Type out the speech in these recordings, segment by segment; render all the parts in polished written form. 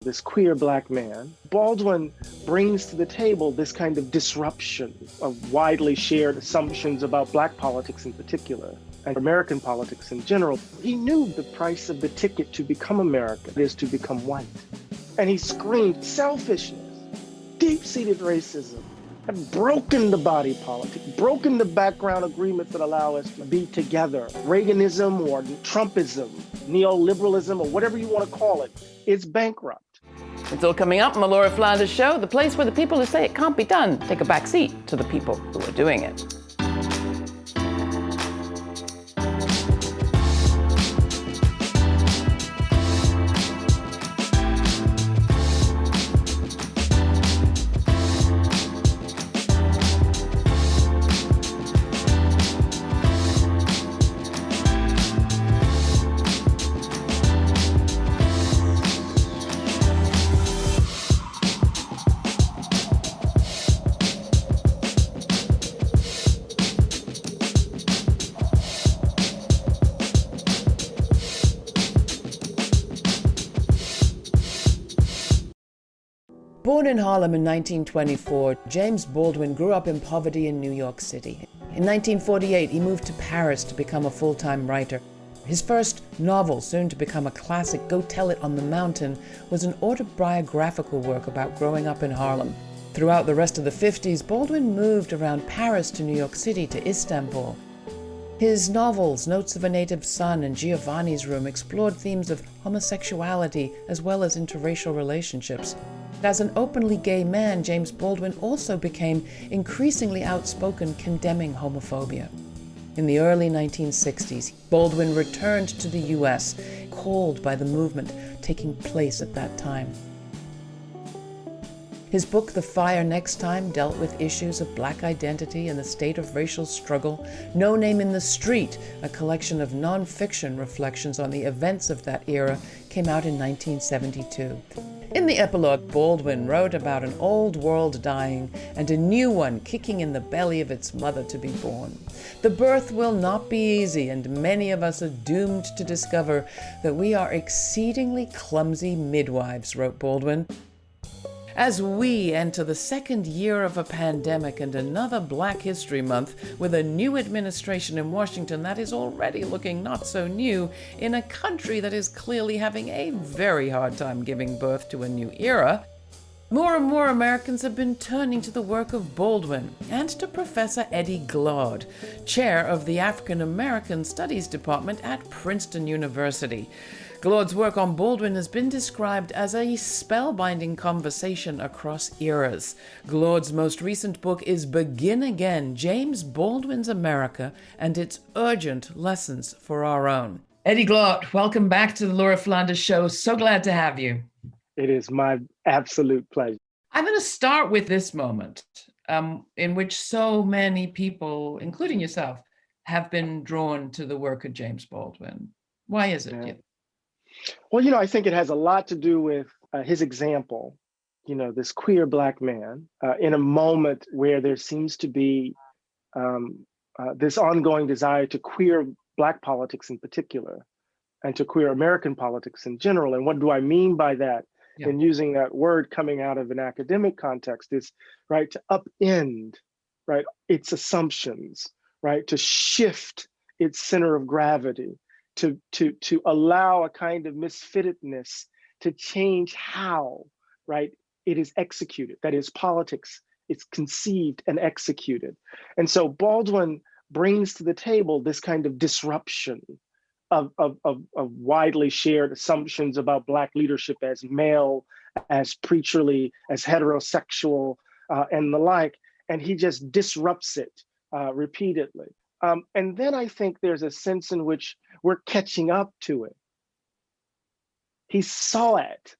this queer black man, Baldwin brings to the table this kind of disruption of widely shared assumptions about black politics in particular, and American politics in general. He knew the price of the ticket to become American is to become white. And he screamed selfishness, deep-seated racism, have broken the body politic, broken the background agreements that allow us to be together. Reaganism or Trumpism, neoliberalism, or whatever you want to call it, is bankrupt. It's all coming up on the Laura Flanders Show, the place where the people who say it can't be done take a back seat to the people who are doing it. Born in Harlem in 1924, James Baldwin grew up in poverty in New York City. In 1948, he moved to Paris to become a full-time writer. His first novel, soon to become a classic, Go Tell It on the Mountain, was an autobiographical work about growing up in Harlem. Throughout the rest of the 50s, Baldwin moved around Paris to New York City to Istanbul. His novels, Notes of a Native Son and Giovanni's Room, explored themes of homosexuality as well as interracial relationships. As an openly gay man, James Baldwin also became increasingly outspoken condemning homophobia. In the early 1960s, Baldwin returned to the U.S., called by the movement taking place at that time. His book, The Fire Next Time, dealt with issues of black identity and the state of racial struggle. No Name in the Street, a collection of non-fiction reflections on the events of that era, came out in 1972. In the epilogue, Baldwin wrote about an old world dying and a new one kicking in the belly of its mother to be born. The birth will not be easy, and many of us are doomed to discover that we are exceedingly clumsy midwives, wrote Baldwin. As we enter the second year of a pandemic and another Black History Month with a new administration in Washington that is already looking not so new in a country that is clearly having a very hard time giving birth to a new era, more and more Americans have been turning to the work of Baldwin and to Professor Eddie Glaude, chair of the African American Studies Department at Princeton University. Glaude's work on Baldwin has been described as a spellbinding conversation across eras. Glaude's most recent book is Begin Again, James Baldwin's America and its urgent lessons for our own. Eddie Glaude, welcome back to the Laura Flanders Show. So glad to have you. It is my absolute pleasure. I'm going to start with this moment in which so many people, including yourself, have been drawn to the work of James Baldwin. Why is it? Yeah. Well, I think it has a lot to do with his example, this queer black man in a moment where there seems to be this ongoing desire to queer black politics in particular and to queer American politics in general. And what do I mean by that? Yeah. And using that word coming out of an academic context is, right, to upend, right, its assumptions, right, to shift its center of gravity, to allow a kind of misfittedness to change how, right, it is executed. That is, politics, it's conceived and executed. And so Baldwin brings to the table this kind of disruption of widely shared assumptions about Black leadership as male, as preacherly, as heterosexual, and the like. And he just disrupts it repeatedly. And then I think there's a sense in which we're catching up to it. He saw it,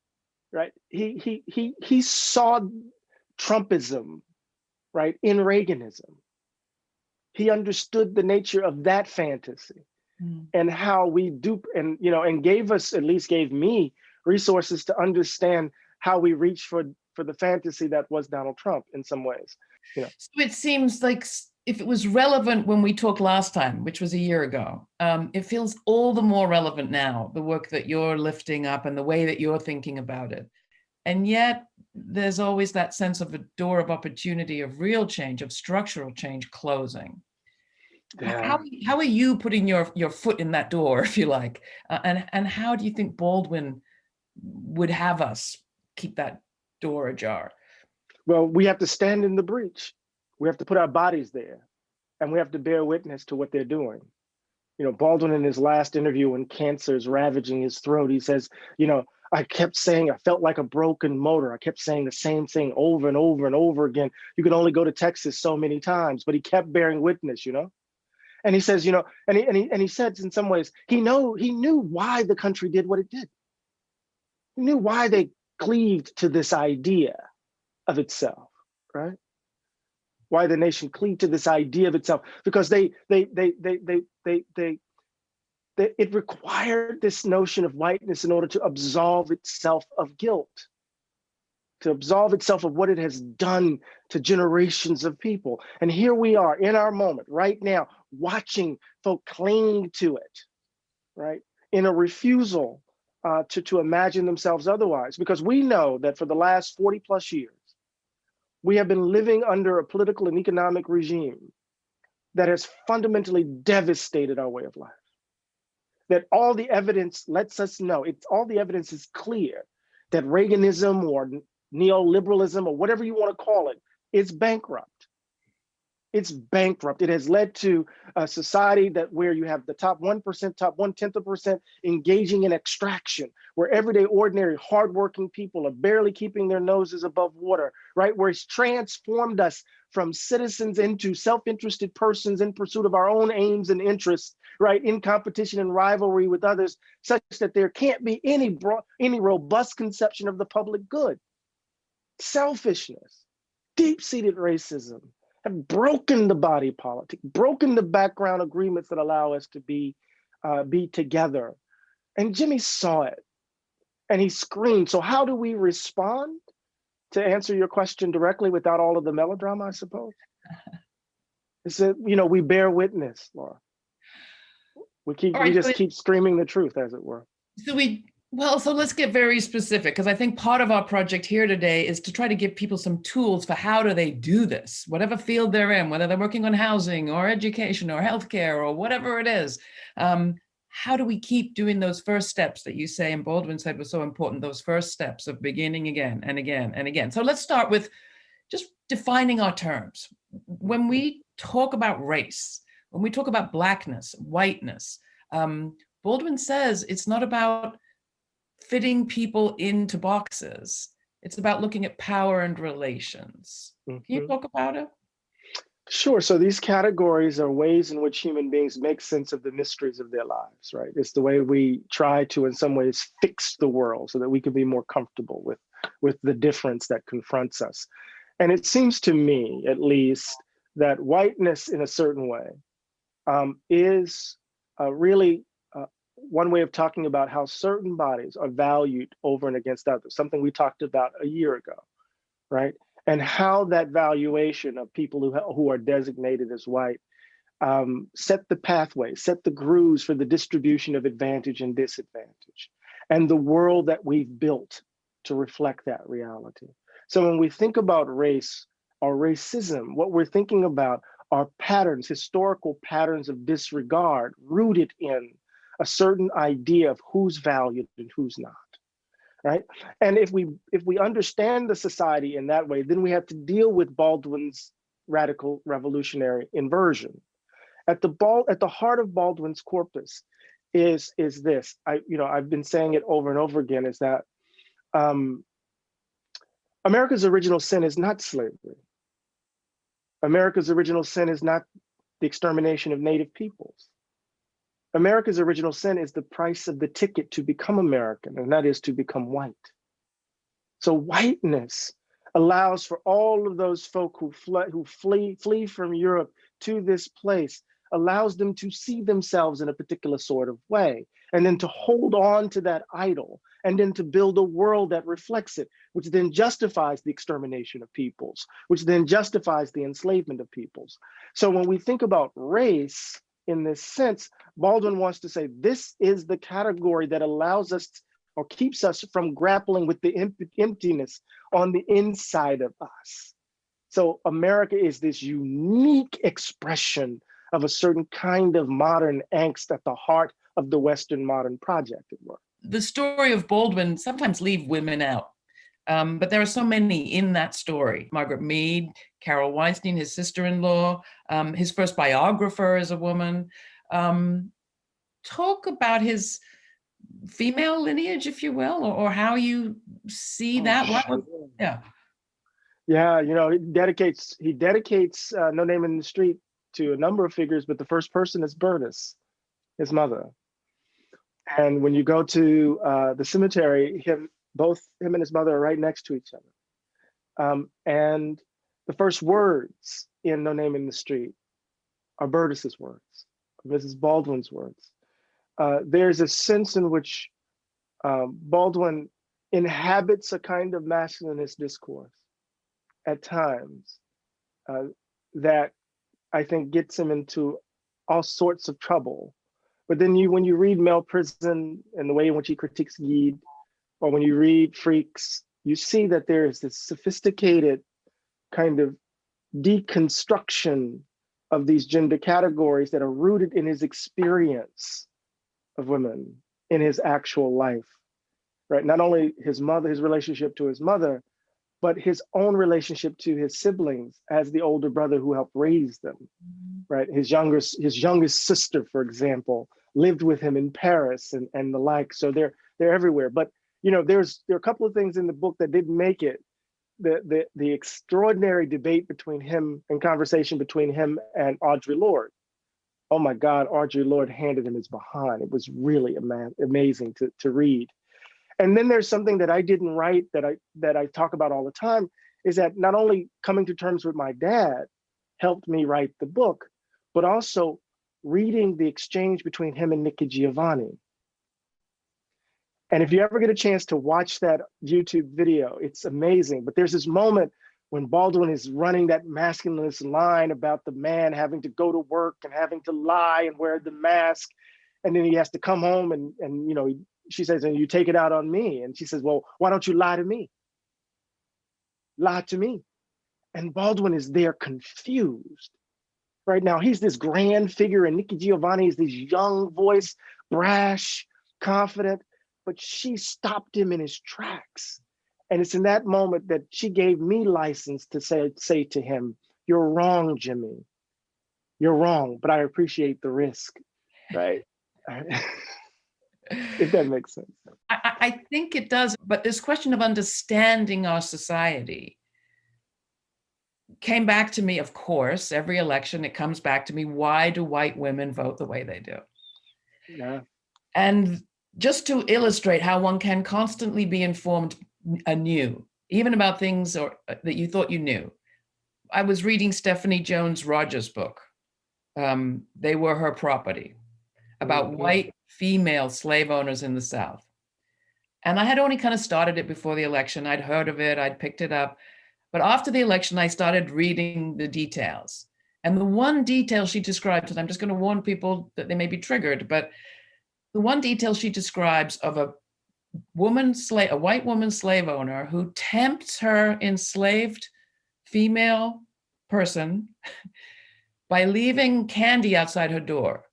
right? He saw Trumpism, right, in Reaganism. He understood the nature of that fantasy and how we dupe and gave us, at least gave me, resources to understand how we reach for the fantasy that was Donald Trump in some ways. So it seems like if it was relevant when we talked last time, which was a year ago, it feels all the more relevant now, the work that you're lifting up and the way that you're thinking about it. And yet there's always that sense of a door of opportunity, of real change, of structural change closing. Yeah. How are you putting your foot in that door, if you like? And how do you think Baldwin would have us keep that door ajar? Well, we have to stand in the breach. We have to put our bodies there, and we have to bear witness to what they're doing. Baldwin, in his last interview, when cancer is ravaging his throat, he says, I kept saying I felt like a broken motor. I kept saying the same thing over and over and over again. You can only go to Texas so many times, but he kept bearing witness, And he says, and he said in some ways, he knew why the country did what it did. He knew why they cleaved to this idea of itself, right? Why the nation cleaved to this idea of itself, because it required this notion of whiteness in order to absolve itself of guilt, to absolve itself of what it has done to generations of people. And here we are in our moment right now, watching folk cling to it, right? In a refusal to imagine themselves otherwise, because we know that for the last 40 plus years, we have been living under a political and economic regime that has fundamentally devastated our way of life. That all the evidence lets us know, all the evidence is clear that Reaganism or neoliberalism or whatever you want to call it is bankrupt. It's bankrupt. It has led to a society where you have the top 1%, top 1/10% engaging in extraction, where everyday, ordinary, hardworking people are barely keeping their noses above water, right? Where it's transformed us from citizens into self-interested persons in pursuit of our own aims and interests, right? In competition and rivalry with others, such that there can't be any robust conception of the public good. Selfishness, deep-seated racism, have broken the body politic, broken the background agreements that allow us to be together. And Jimmy saw it and he screamed. So how do we respond, to answer your question directly without all of the melodrama, I suppose? It's that, we bear witness, Laura. We just keep screaming the truth, as it were. So let's get very specific, because I think part of our project here today is to try to give people some tools for how do they do this, whatever field they're in, whether they're working on housing or education or healthcare or whatever it is. How do we keep doing those first steps that you say, and Baldwin said was so important, those first steps of beginning again and again and again. So let's start with just defining our terms. When we talk about race, when we talk about Blackness, whiteness, Baldwin says it's not about fitting people into boxes. It's about looking at power and relations. Can you talk about it? Sure. So these categories are ways in which human beings make sense of the mysteries of their lives, right? It's the way we try to, in some ways, fix the world so that we can be more comfortable with the difference that confronts us. And it seems to me, at least, that whiteness in a certain way is really one way of talking about how certain bodies are valued over and against others, something we talked about a year ago, right? And how that valuation of people who are designated as white set the pathway, set the grooves for the distribution of advantage and disadvantage, and the world that we've built to reflect that reality. So when we think about race or racism, what we're thinking about are patterns, historical patterns of disregard rooted in a certain idea of who's valued and who's not, right? And if we understand the society in that way, then we have to deal with Baldwin's radical revolutionary inversion. At the heart of Baldwin's corpus is this. I've been saying it over and over again, is that America's original sin is not slavery. America's original sin is not the extermination of Native peoples. America's original sin is the price of the ticket to become American, and that is to become white. So whiteness allows for all of those folk who flee from Europe to this place, allows them to see themselves in a particular sort of way, and then to hold on to that idol, and then to build a world that reflects it, which then justifies the extermination of peoples, which then justifies the enslavement of peoples. So when we think about race, in this sense, Baldwin wants to say this is the category that allows us, or keeps us from grappling with the emptiness on the inside of us. So America is this unique expression of a certain kind of modern angst at the heart of the Western modern project at work. The story of Baldwin sometimes leave women out, but there are so many in that story. Margaret Mead, Carol Weinstein, his sister-in-law, his first biographer is a woman. Talk about his female lineage, if you will, or how you see that. Sure. Yeah. Yeah, you know, he dedicates No Name in the Street to a number of figures, but the first person is Bernice, his mother. And when you go to the cemetery, both him and his mother are right next to each other. And the first words in No Name in the Street are Bernice's words, Mrs. Baldwin's words. There's a sense in which Baldwin inhabits a kind of masculinist discourse at times that I think gets him into all sorts of trouble. But then when you read Mel Prison and the way in which he critiques Gide, or when you read Freaks, you see that there is this sophisticated kind of deconstruction of these gender categories that are rooted in his experience of women in his actual life, right? Not only his relationship to his mother, but his own relationship to his siblings as the older brother who helped raise them, right? His youngest sister, for example, lived with him in Paris and the like. So they're everywhere. But you know, there are a couple of things in the book that didn't make it. The extraordinary debate between him and conversation between him and Audre Lorde. Oh my God, Audre Lorde handed him his behind. It was really amazing to read. And then there's something that I didn't write that I talk about all the time, is that not only coming to terms with my dad helped me write the book, but also reading the exchange between him and Nikki Giovanni. And if you ever get a chance to watch that YouTube video, it's amazing. But there's this moment when Baldwin is running that masculinist line about the man having to go to work and having to lie and wear the mask. And then he has to come home and you know, she says, and you take it out on me. And she says, well, why don't you lie to me? Lie to me. And Baldwin is there confused. Right now, he's this grand figure, and Nikki Giovanni is this young voice, brash, confident, but she stopped him in his tracks. And it's in that moment that she gave me license to say to him, you're wrong, Jimmy. You're wrong, but I appreciate the risk, right? If that makes sense. I think it does, but this question of understanding our society came back to me, of course, every election, it comes back to me, why do white women vote the way they do? Yeah. And just to illustrate how one can constantly be informed anew, even about things that you thought you knew. I was reading Stephanie Jones Rogers' book, They Were Her Property, about white female slave owners in the South. And I had only kind of started it before the election. I'd heard of it, I'd picked it up. But after the election, I started reading the details. And the one detail she describes, and I'm just going to warn people that they may be triggered, but the one detail she describes of a white woman slave owner who tempts her enslaved female person by leaving candy outside her door,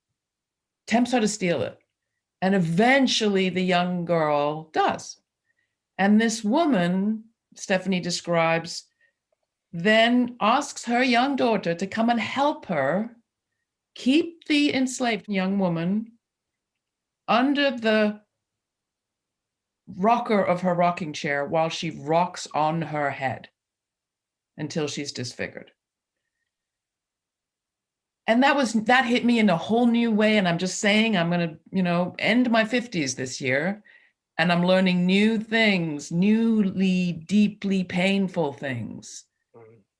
tempts her to steal it. And eventually the young girl does. And this woman, Stephanie describes, then asks her young daughter to come and help her keep the enslaved young woman under the rocker of her rocking chair while she rocks on her head until she's disfigured. And that hit me in a whole new way. And I'm just saying, I'm going to, end my 50s this year. And I'm learning new things, newly, deeply painful things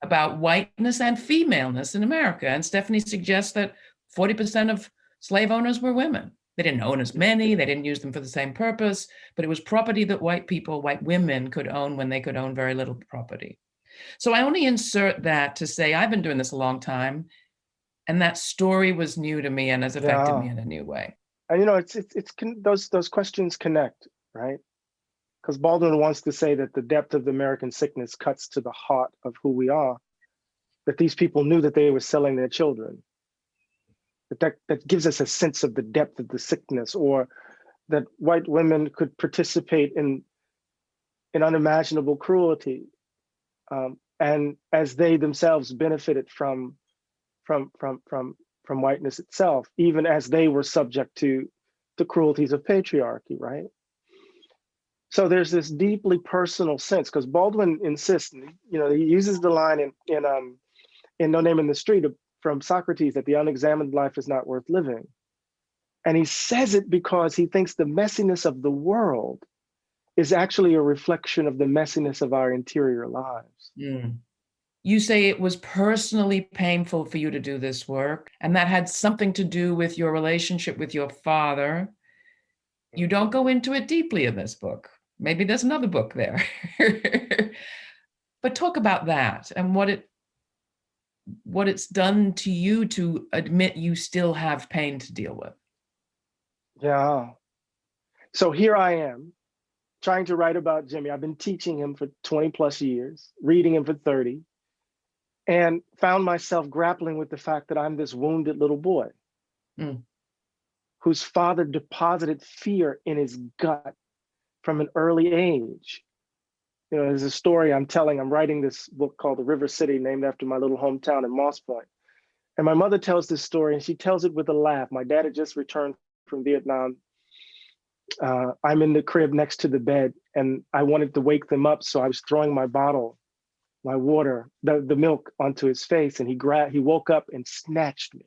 about whiteness and femaleness in America. And Stephanie suggests that 40% of slave owners were women. They didn't own as many, they didn't use them for the same purpose, but it was property that white women could own when they could own very little property. So I only insert that to say I've been doing this a long time, and that story was new to me and has affected me in a new way. And those questions connect, right? because Baldwin wants to say that the depth of the American sickness cuts to the heart of who we are, that these people knew that they were selling their children. That gives us a sense of the depth of the sickness, or that white women could participate in unimaginable cruelty, and as they themselves benefited from whiteness itself, even as they were subject to the cruelties of patriarchy, right? So there's this deeply personal sense, because Baldwin insists, he uses the line in No Name in the Street from Socrates that the unexamined life is not worth living. And he says it because he thinks the messiness of the world is actually a reflection of the messiness of our interior lives. Mm. You say it was personally painful for you to do this work, and that had something to do with your relationship with your father. You don't go into it deeply in this book. Maybe there's another book there. But talk about that and what it's done to you to admit you still have pain to deal with. Yeah. So here I am trying to write about Jimmy. I've been teaching him for 20 plus years, reading him for 30, and found myself grappling with the fact that I'm this wounded little boy whose father deposited fear in his gut from an early age. There's a story I'm telling. I'm writing this book called The River City, named after my little hometown in Moss Point. And my mother tells this story, and she tells it with a laugh. My dad had just returned from Vietnam. I'm in the crib next to the bed, and I wanted to wake them up, so I was throwing my bottle, my water, the milk onto his face, and he woke up and snatched me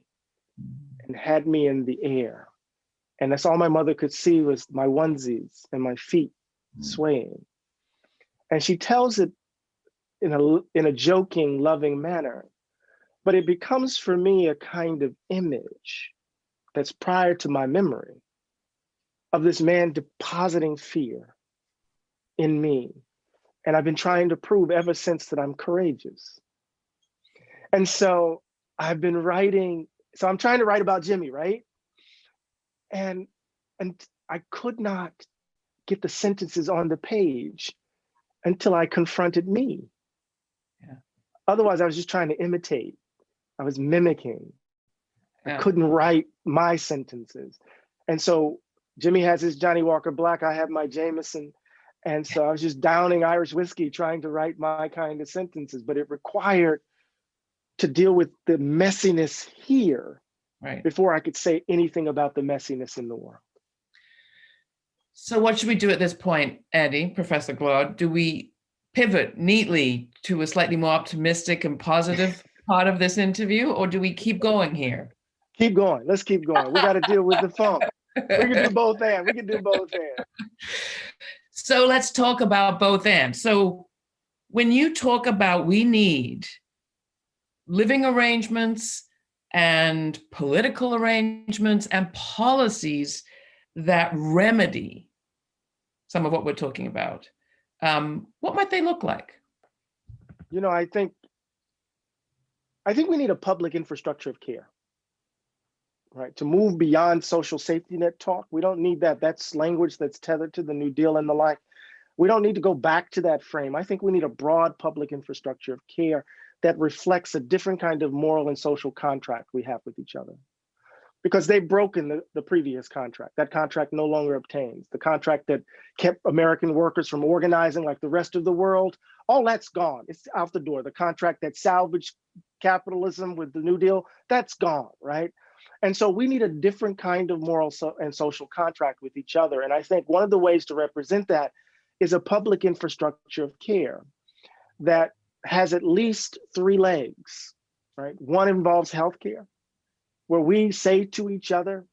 and had me in the air. And that's all my mother could see was my onesies and my feet swaying. And she tells it in a joking, loving manner, but it becomes for me a kind of image that's prior to my memory of this man depositing fear in me. And I've been trying to prove ever since that I'm courageous. And so I've been writing, so I'm trying to write about Jimmy, right? And I could not get the sentences on the page until I confronted me. Yeah. Otherwise, I was just trying to imitate. I was mimicking. Yeah. I couldn't write my sentences. And so Jimmy has his Johnny Walker Black, I have my Jameson. And so I was just downing Irish whiskey, trying to write my kind of sentences, but it required to deal with the messiness here before I could say anything about the messiness in the world. So what should we do at this point, Eddie, Professor Glaude? Do we pivot neatly to a slightly more optimistic and positive part of this interview, or do we keep going here? Keep going. Let's keep going. We got to deal with the funk. We can do both and. We can do both and. So let's talk about both and. So when you talk about we need living arrangements and political arrangements and policies that remedy some of what we're talking about, what might they look like? I think we need a public infrastructure of care, right? To move beyond social safety net talk. We don't need that. That's language that's tethered to the New Deal and the like. We don't need to go back to that frame. I think we need a broad public infrastructure of care that reflects a different kind of moral and social contract we have with each other. Because they've broken the previous contract. That contract no longer obtains. The contract that kept American workers from organizing like the rest of the world, all that's gone. It's out the door. The contract that salvaged capitalism with the New Deal, that's gone, right? And so we need a different kind of moral and social contract with each other. And I think one of the ways to represent that is a public infrastructure of care that has at least three legs, right? One involves healthcare, where we say to each other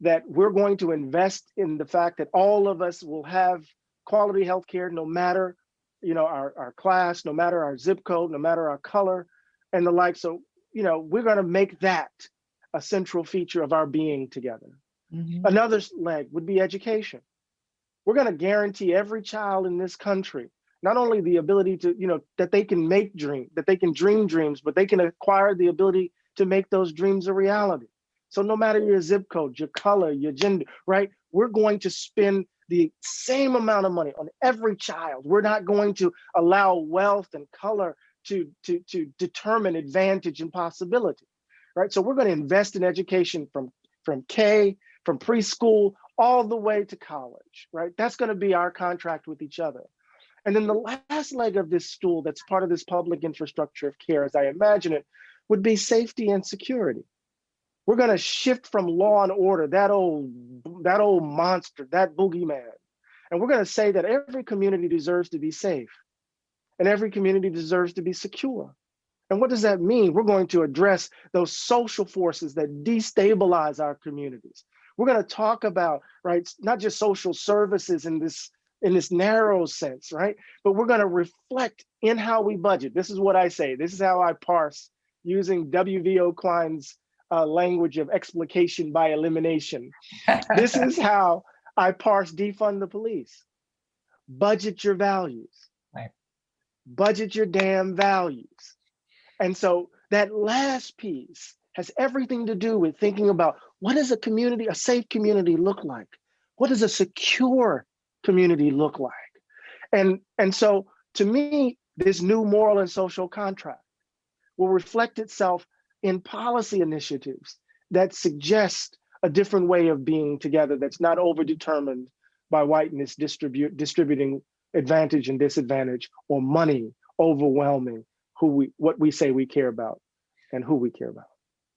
that we're going to invest in the fact that all of us will have quality healthcare, no matter, our class, no matter our zip code, no matter our color and the like. So, we're going to make that a central feature of our being together. Mm-hmm. Another leg would be education. We're going to guarantee every child in this country not only the ability to, that they can make dreams, that they can dream dreams, but they can acquire the ability to make those dreams a reality. So no matter your zip code, your color, your gender, right? We're going to spend the same amount of money on every child. We're not going to allow wealth and color to determine advantage and possibility, right? So we're going to invest in education from K, from preschool, all the way to college, right? That's going to be our contract with each other. And then the last leg of this stool that's part of this public infrastructure of care, as I imagine it, would be safety and security. We're going to shift from law and order, that old monster, that boogeyman. And we're going to say that every community deserves to be safe and every community deserves to be secure. And what does that mean? We're going to address those social forces that destabilize our communities. We're going to talk about, right, not just social services in this narrow sense, right? But we're going to reflect in how we budget. This is what I say. This is how I parse using W.V.O. Klein's language of explication by elimination. This is how I parse defund the police. Budget your values. Right. Budget your damn values. And so that last piece has everything to do with thinking about what does a community, a safe community look like? What does a secure community look like? And so to me, this new moral and social contract will reflect itself in policy initiatives that suggest a different way of being together that's not overdetermined by whiteness distributing advantage and disadvantage, or money overwhelming what we say we care about and who we care about.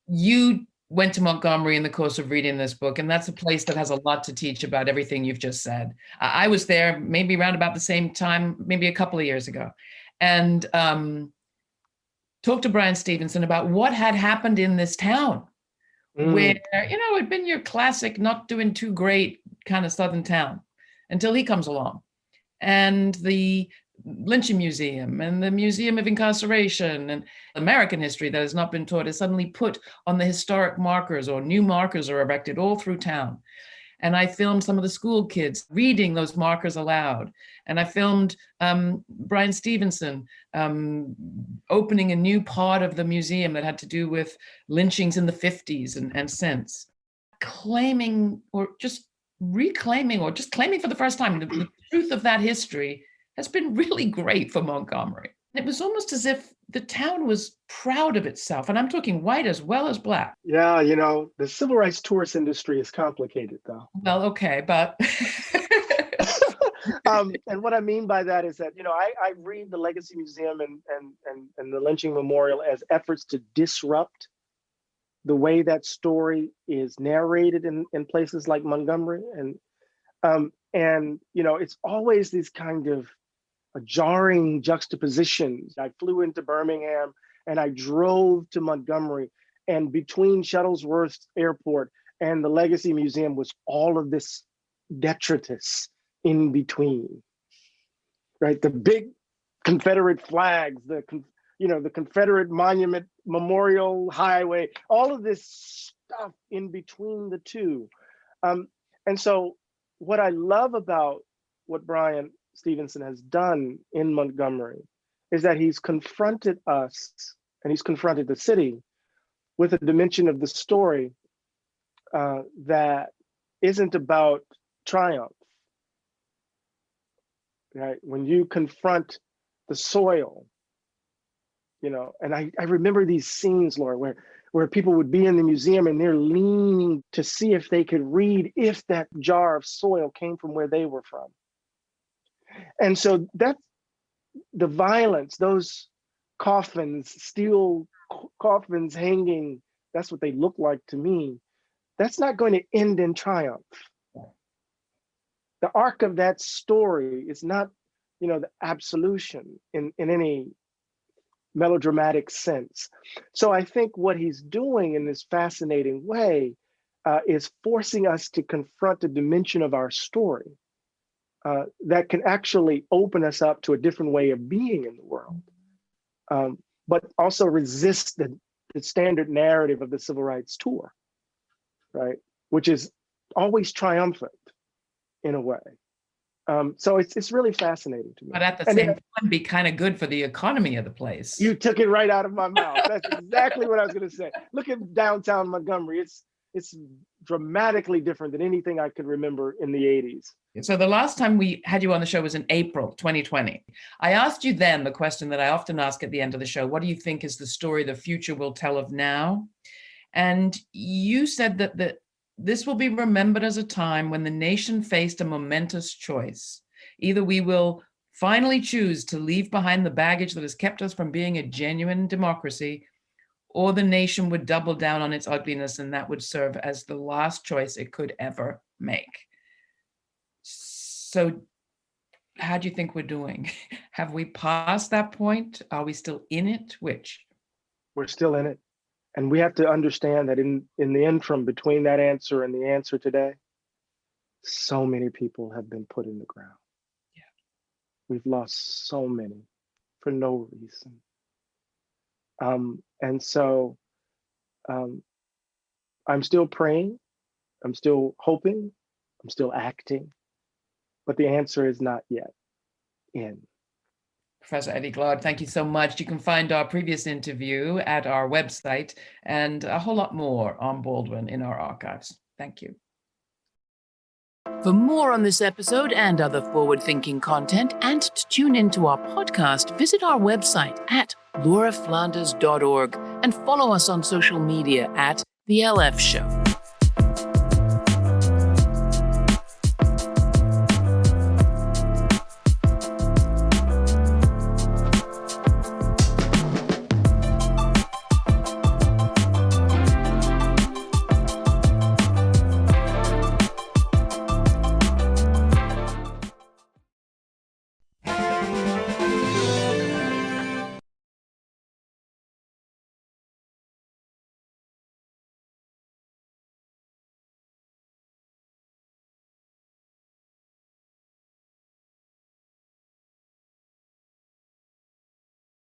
You went to Montgomery in the course of reading this book, and that's a place that has a lot to teach about everything you've just said. I was there maybe around about the same time, maybe a couple of years ago, and talked to Bryan Stevenson about what had happened in this town, where, it'd been your classic not doing too great kind of Southern town until he comes along. And the Lynching Museum and the Museum of Incarceration and American history that has not been taught is suddenly put on the historic markers, or new markers are erected all through town. And I filmed some of the school kids reading those markers aloud. And I filmed Bryan Stevenson opening a new part of the museum that had to do with lynchings in the 50s and since. Claiming, or just reclaiming, or just claiming for the first time the truth of that history has been really great for Montgomery. It was almost as if the town was proud of itself. And I'm talking white as well as Black. Yeah, the civil rights tourist industry is complicated, though. Well, okay, but... And what I mean by that is that, I read the Legacy Museum and the Lynching Memorial as efforts to disrupt the way that story is narrated in places like Montgomery. And it's always these kind of jarring juxtapositions. I flew into Birmingham and I drove to Montgomery, and between Shuttlesworth Airport and the Legacy Museum was all of this detritus in between, right? The big Confederate flags, the Confederate Monument Memorial Highway, all of this stuff in between the two. And so what I love about what Bryan Stevenson has done in Montgomery is that he's confronted us, and he's confronted the city with a dimension of the story that isn't about triumph, right? When you confront the soil, and I remember these scenes, Laura, where people would be in the museum and they're leaning to see if they could read if that jar of soil came from where they were from. And so that's the violence, those coffins, steel coffins hanging, that's what they look like to me. That's not going to end in triumph. The arc of that story is not, the absolution in any melodramatic sense. So I think what he's doing in this fascinating way is forcing us to confront a dimension of our story that can actually open us up to a different way of being in the world, but also resist the standard narrative of the civil rights tour, right? Which is always triumphant in a way. So it's really fascinating to me. But at the same time, be kind of good for the economy of the place. You took it right out of my mouth. That's exactly what I was going to say. Look at downtown Montgomery. It's dramatically different than anything I could remember in the 80s. So the last time we had you on the show was in April 2020. I asked you then the question that I often ask at the end of the show: what do you think is the story the future will tell of now? And you said that this will be remembered as a time when the nation faced a momentous choice. Either we will finally choose to leave behind the baggage that has kept us from being a genuine democracy, or the nation would double down on its ugliness, and that would serve as the last choice it could ever make. So how do you think we're doing? Have we passed that point? Are we still in it? Which? We're still in it. And we have to understand that in the interim between that answer and the answer today, so many people have been put in the ground. Yeah. We've lost so many for no reason. And so I'm still praying, I'm still hoping, I'm still acting, but the answer is not yet in. Professor Eddie Glaude, thank you so much. You can find our previous interview at our website and a whole lot more on Baldwin in our archives. Thank you. For more on this episode and other forward-thinking content, and to tune into our podcast, visit our website at lauraflanders.org and follow us on social media at The LF Show.